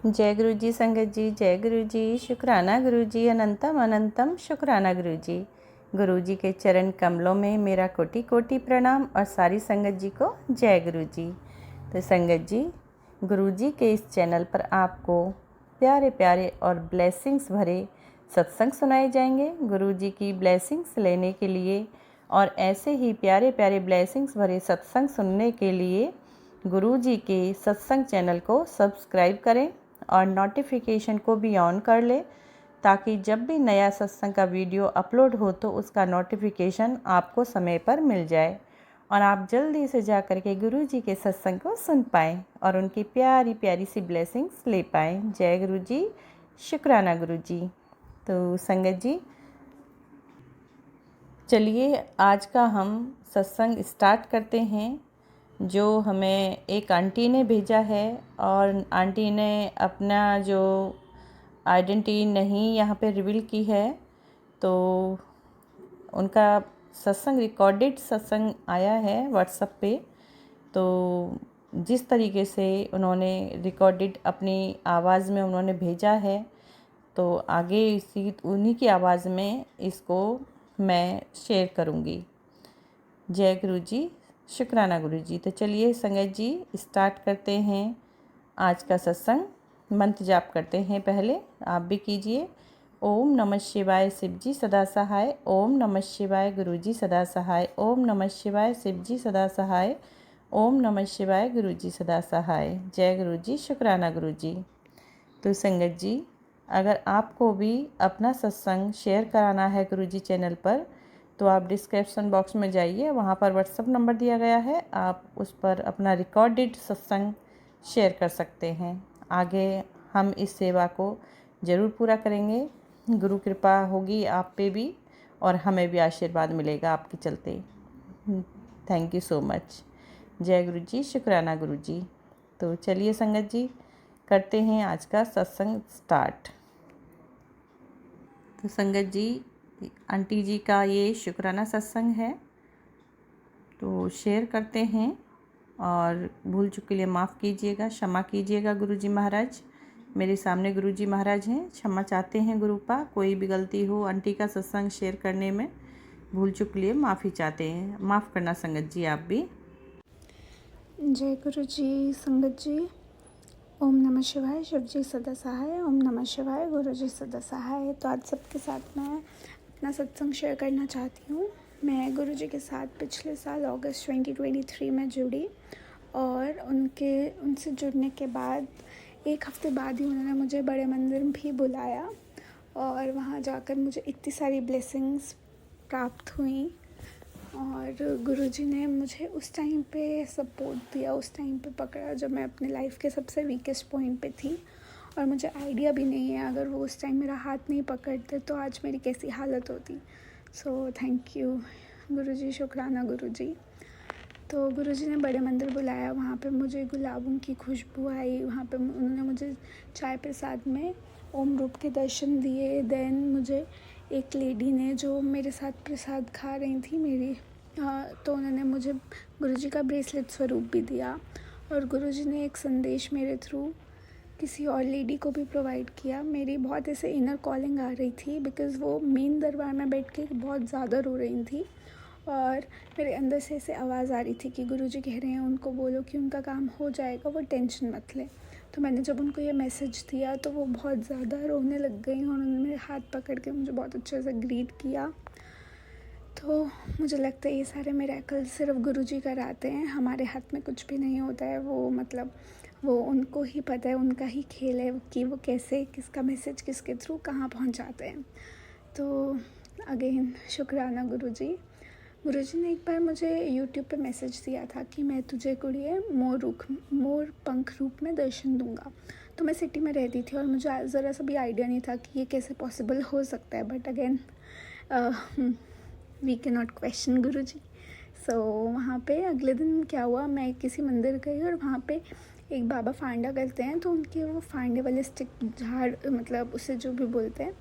जय गुरु जी संगत जी, जय गुरु जी, शुक्राना गुरु जी, अनंतम अनंतम शुक्राना गुरु जी के चरण कमलों में मेरा कोटि कोटि प्रणाम और सारी संगत जी को जय गुरु जी। तो संगत जी, गुरु जी के इस चैनल पर आपको प्यारे प्यारे और ब्लेसिंग्स भरे सत्संग सुनाए जाएंगे। गुरु जी की ब्लेसिंग्स लेने के लिए और ऐसे ही प्यारे प्यारे ब्लेसिंग्स भरे सत्संग सुनने के लिए गुरु जी के सत्संग चैनल को सब्सक्राइब करें और नोटिफिकेशन को भी ऑन कर ले, ताकि जब भी नया सत्संग का वीडियो अपलोड हो तो उसका नोटिफिकेशन आपको समय पर मिल जाए और आप जल्दी से जा कर के गुरु जी के सत्संग को सुन पाएँ और उनकी प्यारी प्यारी सी ब्लेसिंग्स ले पाएँ। जय गुरु जी, शुक्राना गुरु जी। तो संगत जी, चलिए आज का हम सत्संग स्टार्ट करते हैं, जो हमें एक आंटी ने भेजा है और आंटी ने अपना जो आइडेंटिटी नहीं यहाँ पे रिवील की है, तो उनका सत्संग रिकॉर्डेड सत्संग आया है व्हाट्सएप पे। तो जिस तरीके से उन्होंने रिकॉर्डेड अपनी आवाज़ में उन्होंने भेजा है, तो आगे इसी उन्हीं की आवाज़ में इसको मैं शेयर करूँगी। जय गुरु जी, शुक्राना गुरु जी। तो चलिए संगत जी, स्टार्ट करते हैं आज का सत्संग। मंत्र जाप करते हैं, पहले आप भी कीजिए। ओम नमः शिवाय शिव जी सदा सहाय, ओम नमः शिवाय गुरु जी सदा सहाय, ओम नमः शिवाय शिव जी सदा सहाय, ओम नमः शिवाय गुरु जी सदा सहाय। जय गुरु जी, शुक्राना गुरु जी। तो संगत जी, अगर आपको भी अपना सत्संग शेयर कराना है गुरु जी चैनल पर, तो आप डिस्क्रिप्शन बॉक्स में जाइए, वहाँ पर व्हाट्सएप नंबर दिया गया है, आप उस पर अपना रिकॉर्डेड सत्संग शेयर कर सकते हैं। आगे हम इस सेवा को ज़रूर पूरा करेंगे। गुरु कृपा होगी आप पे भी और हमें भी आशीर्वाद मिलेगा आपके चलते। Thank you so much. जय गुरु जी, शुक्राना गुरु जी। तो चलिए संगत जी, करते हैं आज का सत्संग स्टार्ट। तो संगत जी, आंटी जी का ये शुक्राना सत्संग है, तो शेयर करते हैं और भूल चूक के लिए माफ़ कीजिएगा, क्षमा कीजिएगा गुरु जी महाराज। मेरे सामने गुरु जी महाराज हैं, क्षमा चाहते हैं गुरुपा, कोई भी गलती हो आंटी का सत्संग शेयर करने में, भूल चूक के लिए माफ़ी चाहते हैं, माफ़ करना संगत जी आप भी। जय गुरु जी संगत जी। ओम नमः शिवाय शिव जी सदा सहाय, ओम नमः शिवाय गुरु जी सदा सहाय। तो आज सबके साथ मैं अपना सत्संग शेयर करना चाहती हूँ। मैं गुरु जी के साथ पिछले साल अगस्त 2023 में जुड़ी और उनसे जुड़ने के बाद एक हफ्ते बाद ही उन्होंने मुझे बड़े मंदिर भी बुलाया और वहाँ जाकर मुझे इतनी सारी ब्लेसिंग्स प्राप्त हुई और गुरुजी ने मुझे उस टाइम पे सपोर्ट दिया, उस टाइम पे पकड़ा जब मैं अपने लाइफ के सबसे वीकेस्ट पॉइंट पे थी और मुझे आइडिया भी नहीं है अगर वो उस टाइम मेरा हाथ नहीं पकड़ते तो आज मेरी कैसी हालत होती। सो थैंक यू गुरुजी, शुक्राना गुरुजी। तो गुरुजी ने बड़े मंदिर बुलाया, वहाँ पे मुझे गुलाबों की खुशबू आई, वहाँ पे उन्होंने मुझे चाय प्रसाद में ओम रूप के दर्शन दिए। देन मुझे एक लेडी ने जो मेरे साथ प्रसाद खा रही थी मेरी, तो उन्होंने मुझे गुरुजी का ब्रेसलेट स्वरूप भी दिया और गुरुजी ने एक संदेश मेरे थ्रू किसी और लेडी को भी प्रोवाइड किया। मेरी बहुत ऐसे इनर कॉलिंग आ रही थी बिकॉज़ वो मेन दरबार में बैठ के बहुत ज़्यादा रो रही थी और मेरे अंदर से ऐसे आवाज़ आ रही थी कि गुरुजी कह रहे हैं उनको बोलो कि उनका काम हो जाएगा, वो टेंशन मत लें। तो मैंने जब उनको ये मैसेज दिया तो वो बहुत ज़्यादा रोने लग गई और उन्होंने मेरे हाथ पकड़ के मुझे बहुत अच्छे से ग्रीट किया। तो मुझे लगता है ये सारे मिरेकल सिर्फ गुरुजी कराते हैं, हमारे हाथ में कुछ भी नहीं होता है। वो मतलब वो उनको ही पता है, उनका ही खेल है कि वो कैसे किसका मैसेज किसके थ्रू कहाँ पहुँचाते हैं। तो अगेन शुक्राना गुरुजी। गुरुजी ने एक बार मुझे यूट्यूब पे मैसेज दिया था कि मैं तुझे कुड़िए मोर पंख रूप में दर्शन दूंगा। तो मैं सिटी में रहती थी और मुझे ज़रा सा भी आइडिया नहीं था कि ये कैसे पॉसिबल हो सकता है, but again we cannot question Guruji. So वहाँ पे अगले दिन क्या हुआ, मैं किसी मंदिर गई और वहाँ पे एक बाबा फांडा करते हैं, तो उनके वो फांडे वाले स्टिक झाड़ मतलब उसे जो भी बोलते हैं,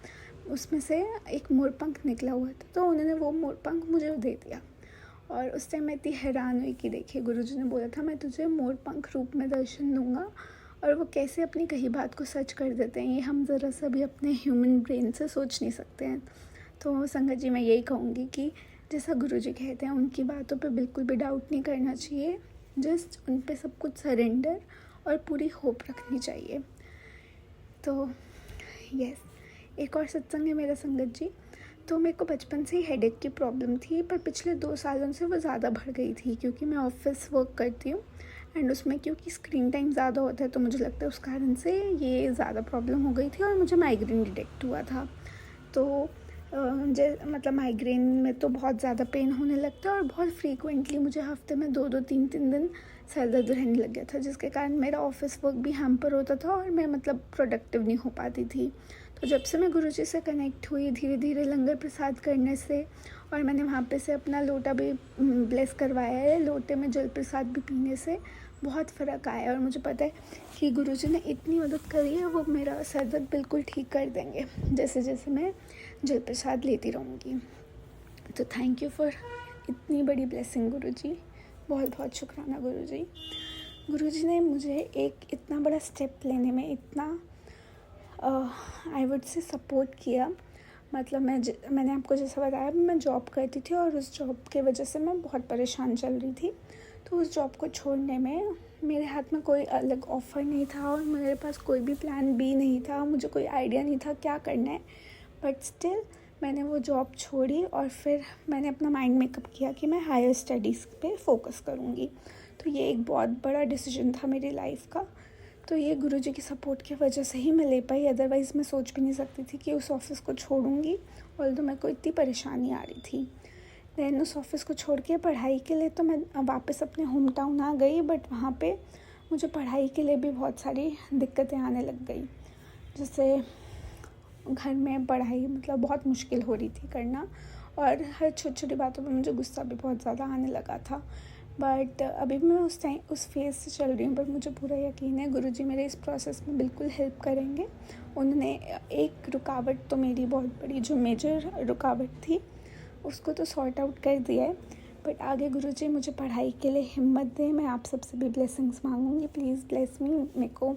उसमें से एक मोरपंख निकला हुआ था। तो उन्होंने वो मोरपंख मुझे दे दिया और उस टाइम मैं इतनी हैरान हुई कि देखिए गुरुजी ने बोला था मैं तुझे मोरपंख रूप में दर्शन दूंगा और वो कैसे अपनी कही बात को सच कर देते हैं, ये हम ज़रा सा भी अपने ह्यूमन ब्रेन से सोच नहीं सकते हैं। तो संगत जी, मैं यही कहूँगी कि जैसा गुरुजी कहते हैं, उनकी बातों पे बिल्कुल भी डाउट नहीं करना चाहिए, जस्ट उन पे सब कुछ सरेंडर और पूरी होप रखनी चाहिए। तो यस, एक और सत्संग है मेरा संगत जी। तो मेरे को बचपन से ही हेडेक की प्रॉब्लम थी, पर पिछले 2 सालों से वो ज़्यादा बढ़ गई थी, क्योंकि मैं ऑफिस वर्क करती हूँ एंड उसमें क्योंकि स्क्रीन टाइम ज़्यादा होता है, तो मुझे लगता है उस कारण से ये ज़्यादा प्रॉब्लम हो गई थी और मुझे माइग्रेन डिटेक्ट हुआ था। तो मतलब माइग्रेन में तो बहुत ज़्यादा पेन होने लगता है और बहुत फ्रीक्वेंटली मुझे हफ्ते में 2-2 3-3 दिन सर दर्द रहने लग गया था, जिसके कारण मेरा ऑफिस वर्क भी हैम्पर होता था और मैं मतलब प्रोडक्टिव नहीं हो पाती थी। तो जब से मैं गुरुजी से कनेक्ट हुई धीरे धीरे लंगर प्रसाद करने से, और मैंने वहाँ पे से अपना लोटा भी ब्लेस करवाया है, लोटे में जल प्रसाद भी पीने से बहुत फ़र्क आया है और मुझे पता है कि गुरुजी ने इतनी मदद करी है, वो मेरा सर दर्द बिल्कुल ठीक कर देंगे जैसे जैसे मैं जल प्रसाद लेती रहूँगी। तो थैंक यू फॉर इतनी बड़ी ब्लेसिंग गुरुजी, बहुत बहुत शुक्राना गुरुजी। गुरुजी ने मुझे एक इतना बड़ा स्टेप लेने में इतना आई वुड से सपोर्ट किया। मतलब मैंने आपको जैसा बताया, मैं जॉब करती थी और उस जॉब के वजह से मैं बहुत परेशान चल रही थी। तो उस जॉब को छोड़ने में मेरे हाथ में कोई अलग ऑफ़र नहीं था और मेरे पास कोई भी प्लान बी नहीं था, मुझे कोई आइडिया नहीं था क्या करना है। बट स्टिल मैंने वो जॉब छोड़ी और फिर मैंने अपना माइंड मेकअप किया कि मैं हायर स्टडीज़ पे फोकस करूँगी। तो ये एक बहुत बड़ा डिसीजन था मेरी लाइफ का। तो ये गुरुजी की सपोर्ट की वजह से ही मैं ले पाई, अदरवाइज़ मैं सोच भी नहीं सकती थी कि उस ऑफ़िस को छोड़ूंगी, ऑल्दो मेरे को इतनी परेशानी आ रही थी। देन उस ऑफ़िस को छोड़ के पढ़ाई के लिए तो मैं वापस अपने होम टाउन आ गई, बट वहाँ पे मुझे पढ़ाई के लिए भी बहुत सारी दिक्कतें आने लग गई। जैसे घर में पढ़ाई मतलब बहुत मुश्किल हो रही थी करना, और हर छोटी छोटी बातों पे मुझे गुस्सा भी बहुत ज़्यादा आने लगा था। बट अभी भी मैं उस फेज़ से चल रही हूँ, बट मुझे पूरा यकीन है गुरुजी मेरे इस प्रोसेस में बिल्कुल हेल्प करेंगे। उन्होंने एक रुकावट तो मेरी बहुत बड़ी जो मेजर रुकावट थी उसको तो सॉर्ट आउट कर दिया है, बट आगे गुरुजी मुझे पढ़ाई के लिए हिम्मत दें। मैं आप सबसे भी ब्लेसिंग्स मांगूंगी, प्लीज़ ब्लेस मी। मेरे को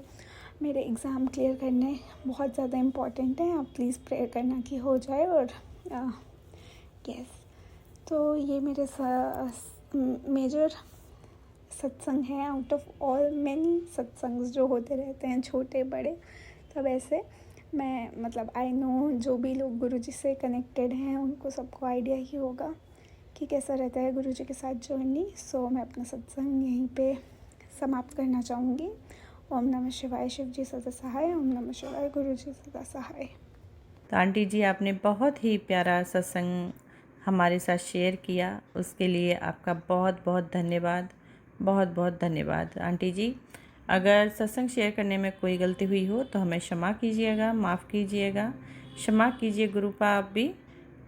मेरे एग्ज़ाम क्लियर करने बहुत ज़्यादा इम्पॉर्टेंट है, आप प्लीज़ प्रेयर करना कि हो जाए। और यस, तो ये मेरे मेजर सत्संग है out of all many satsangs जो होते रहते हैं छोटे बड़े। तब ऐसे मैं मतलब आई नो जो भी लोग गुरुजी से कनेक्टेड हैं उनको सबको आइडिया ही होगा कि कैसा रहता है गुरुजी के साथ जर्नी। सो मैं अपना सत्संग यहीं पे समाप्त करना चाहूँगी। ओम नमः शिवाय, शिव जी सदा सहाय। ओम नमः शिवाय, गुरुजी सदा सहाय। तो आंटी जी, आपने बहुत ही प्यारा सत्संग हमारे साथ शेयर किया, उसके लिए आपका बहुत बहुत धन्यवाद, बहुत बहुत धन्यवाद आंटी जी। अगर सत्संग शेयर करने में कोई गलती हुई हो तो हमें क्षमा कीजिएगा, माफ़ कीजिएगा, क्षमा कीजिए गुरुपा। आप भी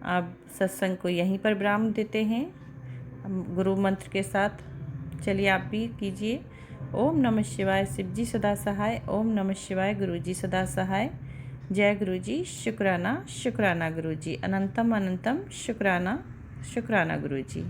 आप सत्संग को यहीं पर विराम देते हैं गुरु मंत्र के साथ। चलिए आप भी कीजिए। ओम नमः शिवाय, शिव जी सदा सहाय। ओम नमः शिवाय, गुरु जी सदा सहाय। जय गुरु जी, शुक्राना शुक्राना गुरु जी, अनंतम अनंतम शुक्राना शुक्राना गुरु जी।